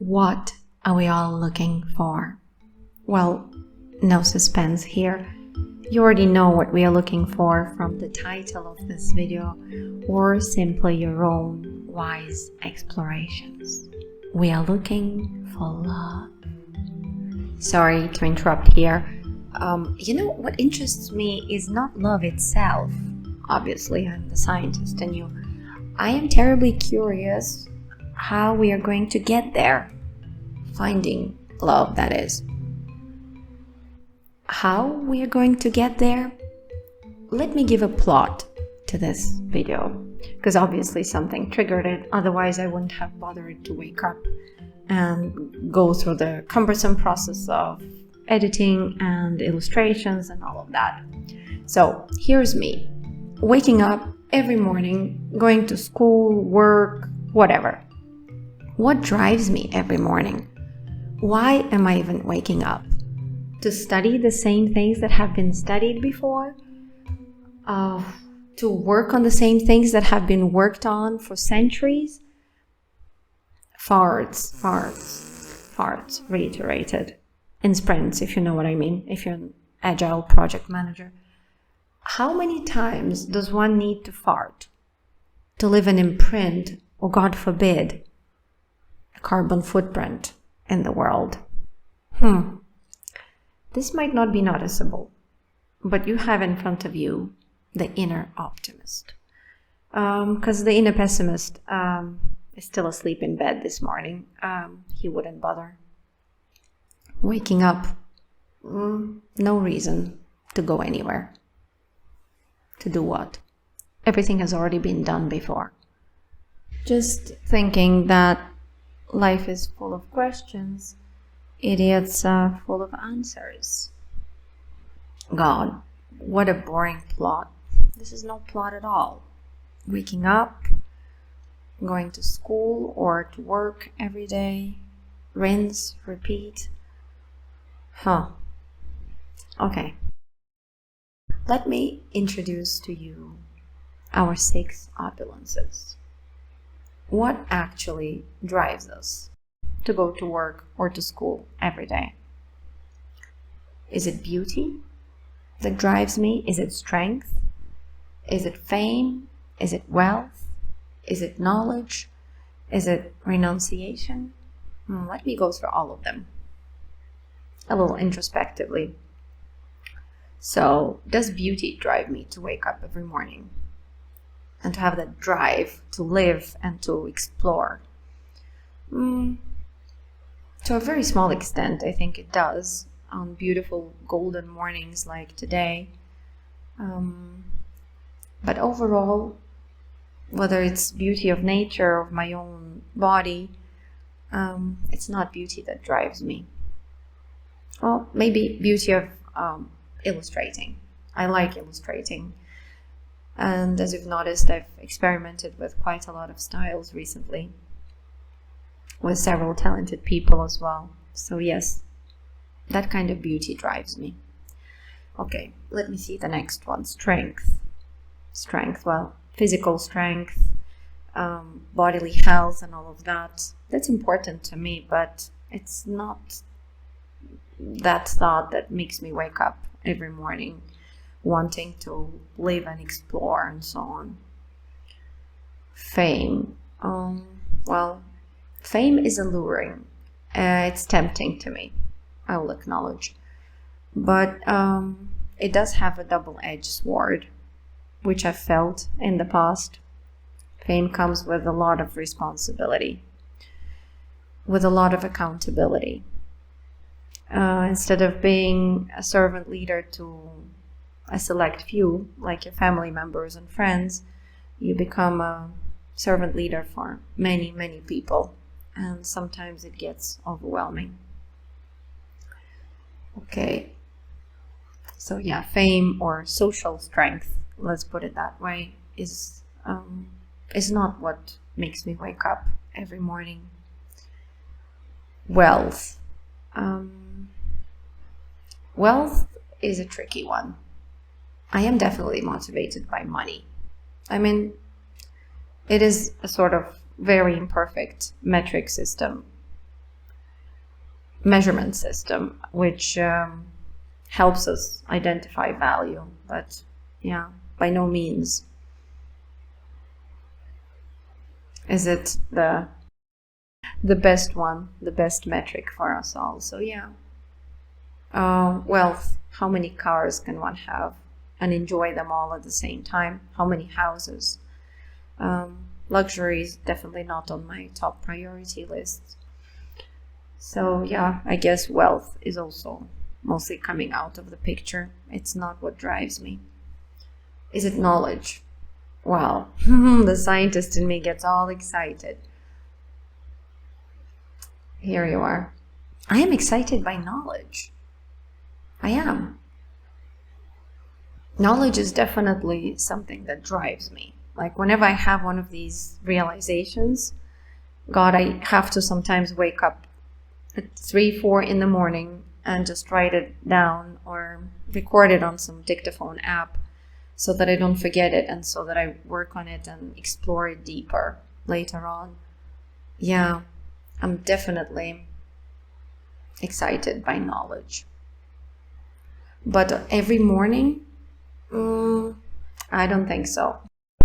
What are we all looking for? Well, no suspense here. You already know what we are looking for from the title of this video, or simply your own wise explorations. We are looking for love. Sorry to interrupt here. What interests me is not love itself. Obviously, I'm the scientist and I am terribly curious how we are going to get there. Finding love, that is. How we are going to get there? Let me give a plot to this video, because obviously something triggered it, otherwise I wouldn't have bothered to wake up and go through the cumbersome process of editing and illustrations and all of that. So here's me, waking up every morning, going to school, work, whatever. What drives me every morning? Why am I even waking up? To study the same things that have been studied before? To work on the same things that have been worked on for centuries? Farts, reiterated. In sprints, if you know what I mean, if you're an agile project manager. How many times does one need to fart to leave an imprint, or God forbid, a carbon footprint in the world? This might not be noticeable, but you have in front of you the inner optimist. Because the inner pessimist is still asleep in bed this morning. He wouldn't bother. Waking up, no reason to go anywhere. To do what? Everything has already been done before. Just thinking that life is full of questions, idiots are full of answers. God, what a boring plot. This is no plot at all. Waking up, going to school or to work every day, rinse, repeat. Okay. Let me introduce to you our 6 opulences. What actually drives us to go to work or to school every day? Is it beauty that drives me? Is it strength? Is it fame? Is it wealth? Is it knowledge? Is it renunciation? Let me go through all of them a little introspectively. So, does beauty drive me to wake up every morning and to have that drive to live and to explore? To a very small extent, I think it does, on beautiful golden mornings like today. But overall, whether it's beauty of nature, of my own body, it's not beauty that drives me. Well, maybe beauty of illustrating. I like illustrating. And as you've noticed, I've experimented with quite a lot of styles recently, with several talented people as well. So yes, that kind of beauty drives me. Okay, let me see the next one. Strength, well, physical strength, bodily health and all of that. That's important to me, but it's not that thought that makes me wake up every morning wanting to live and explore and so on. Fame. Well, fame is alluring. It's tempting to me, I will acknowledge. But it does have a double-edged sword, which I've felt in the past. Fame comes with a lot of responsibility, with a lot of accountability. Instead of being a servant leader to a select few, like your family members and friends, you become a servant leader for many, many people. And sometimes it gets overwhelming. Okay. So yeah, fame or social strength, let's put it that way, is not what makes me wake up every morning. Wealth. Wealth is a tricky one. I am definitely motivated by money. I mean, it is a sort of very imperfect metric system measurement system, which helps us identify value. But yeah, by no means is it the best one, the best metric for us all. So yeah, wealth, how many cars can one have and enjoy them all at the same time? How many houses? Luxury is definitely not on my top priority list. So yeah, I guess wealth is also mostly coming out of the picture. It's not what drives me. Is it knowledge? Well, the scientist in me gets all excited. Here you are. I am excited by knowledge. I am. Knowledge is definitely something that drives me. Like whenever I have one of these realizations, God, I have to sometimes wake up at 3, 4 in the morning and just write it down or record it on some dictaphone app so that I don't forget it and so that I work on it and explore it deeper later on. Yeah, I'm definitely excited by knowledge. But every morning, I don't think so.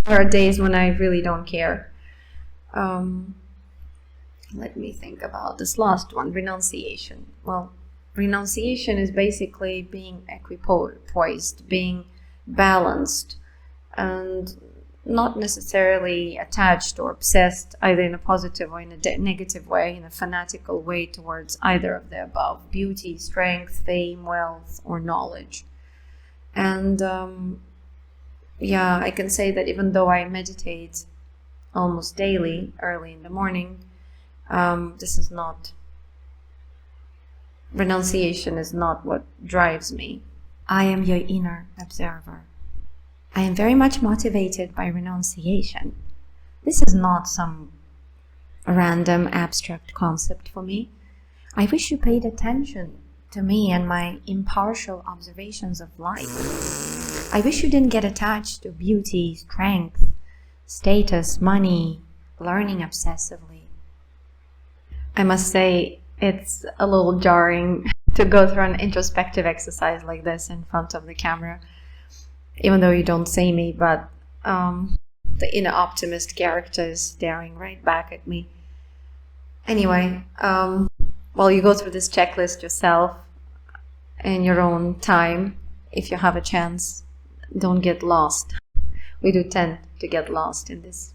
There are days when I really don't care. Let me think about this last one, renunciation. Well, renunciation is basically being equipoised, being balanced, and not necessarily attached or obsessed either in a positive or in a negative way, in a fanatical way towards either of the above: beauty, strength, fame, wealth, or knowledge. And yeah, I can say that even though I meditate almost daily, early in the morning, this is not, renunciation is not what drives me. I am your inner observer. I am very much motivated by renunciation. This is not some random abstract concept for me. I wish you paid attention to me and my impartial observations of life. I wish you didn't get attached to beauty, strength, status, money, learning obsessively. I must say, it's a little jarring to go through an introspective exercise like this in front of the camera, even though you don't see me, but the inner optimist character is staring right back at me. Anyway, while you go through this checklist yourself in your own time, if you have a chance, don't get lost. We do tend to get lost in this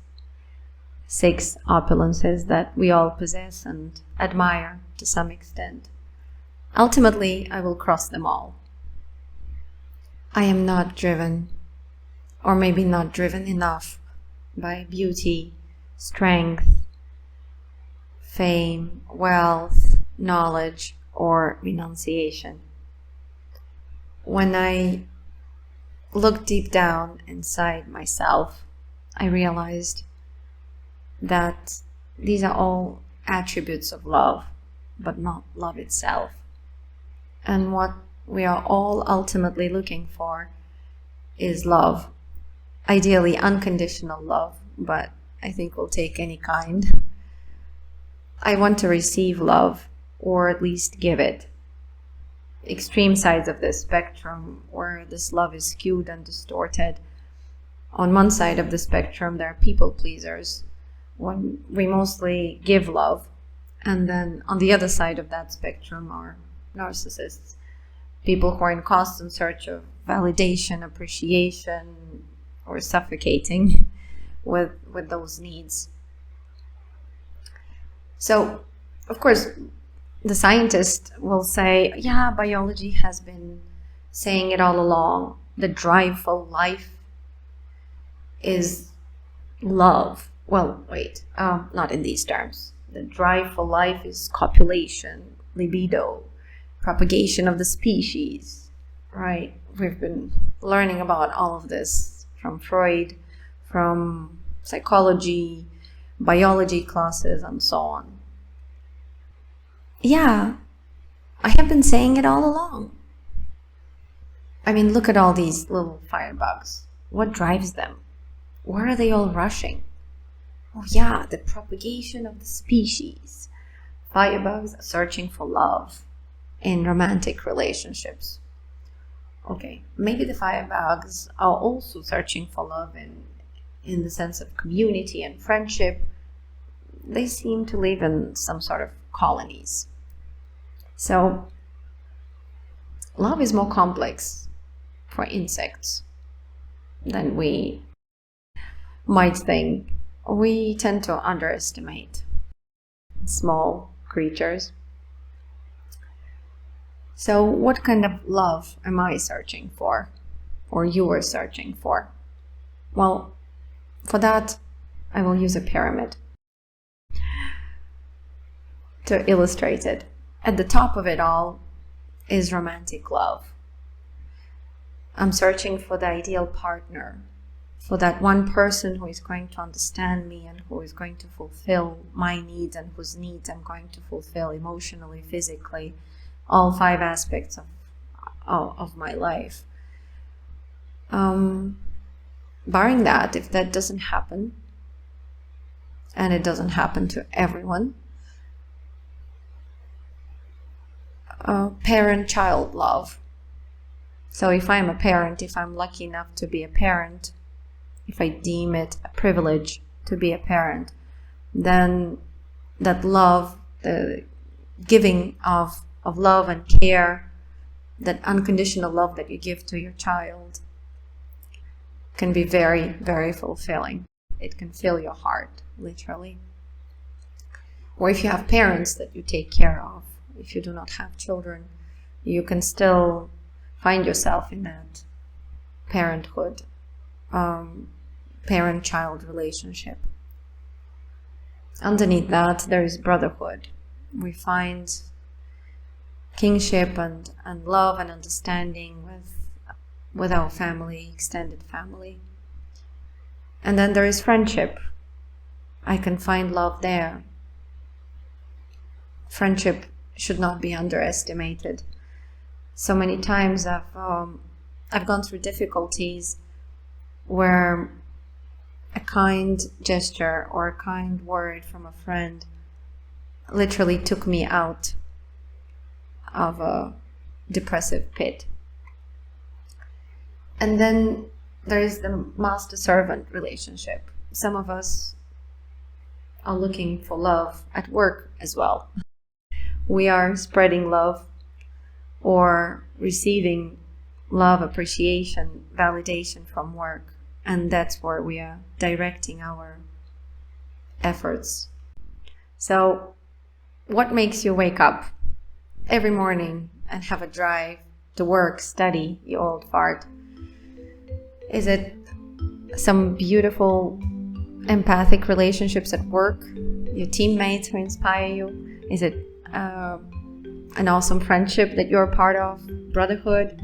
6 opulences that we all possess and admire to some extent. Ultimately, I will cross them all. I am not driven, or maybe not driven enough, by beauty, strength, fame, wealth, knowledge, or renunciation. When I looked deep down inside myself, I realized that these are all attributes of love, but not love itself. And what we are all ultimately looking for is love. Ideally unconditional love, but I think we'll take any kind. I want to receive love, or at least give it. Extreme sides of this spectrum where this love is skewed and distorted. On one side of the spectrum, there are people pleasers, when we mostly give love, and then on the other side of that spectrum are narcissists, people who are in constant search of validation, appreciation, or suffocating with those needs. So, of course, the scientist will say, yeah, biology has been saying it all along. The drive for life is love. Well, wait, not in these terms. The drive for life is copulation, libido, propagation of the species, right? We've been learning about all of this from Freud, from psychology, biology classes, and so on. Yeah, I have been saying it all along. I mean, look at all these little firebugs. What drives them? Where are they all rushing? Oh yeah, the propagation of the species. Firebugs searching for love in romantic relationships. Okay, maybe the firebugs are also searching for love in the sense of community and friendship. They seem to live in some sort of colonies. So love is more complex for insects than we might think. We tend to underestimate small creatures. So what kind of love am I searching for, or you are searching for? Well, for that, I will use a pyramid to illustrate it. At the top of it all is romantic love. I'm searching for the ideal partner, for that one person who is going to understand me and who is going to fulfill my needs and whose needs I'm going to fulfill emotionally, physically, all 5 aspects of my life. Barring that, if that doesn't happen, and it doesn't happen to everyone, parent-child love. So if I'm a parent, if I'm lucky enough to be a parent, if I deem it a privilege to be a parent, then that love, the giving of love and care, that unconditional love that you give to your child, can be very, very fulfilling. It can fill your heart, literally. Or if you have parents that you take care of, if you do not have children, you can still find yourself in that parenthood, parent-child relationship. Underneath that, there is brotherhood. We find kingship and love and understanding with our family, extended family. And then there is friendship. I can find love there. Friendship should not be underestimated. So many times I've gone through difficulties where a kind gesture or a kind word from a friend literally took me out of a depressive pit. And then there is the master-servant relationship. Some of us are looking for love at work as well. We are spreading love or receiving love, appreciation, validation from work, and that's where we are directing our efforts. So what makes you wake up every morning and have a drive to work, study, you old fart? Is it some beautiful empathic relationships at work, your teammates who inspire you? Is it an awesome friendship that you're a part of, brotherhood?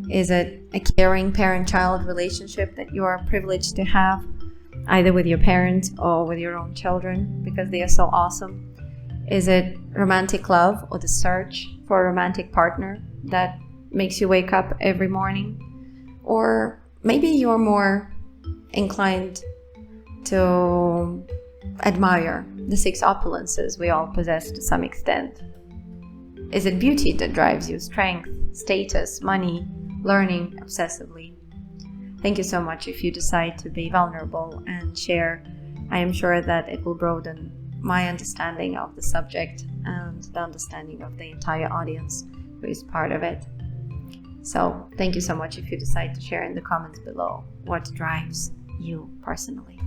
Is it a caring parent-child relationship that you are privileged to have, either with your parents or with your own children, because they are so awesome? Is it romantic love or the search for a romantic partner that makes you wake up every morning? Or maybe you're more inclined to admire the 6 opulences we all possess to some extent. Is it beauty that drives you? Strength, status, money, learning obsessively? Thank you so much if you decide to be vulnerable and share. I am sure that it will broaden my understanding of the subject and the understanding of the entire audience who is part of it. So thank you so much if you decide to share in the comments below what drives you personally.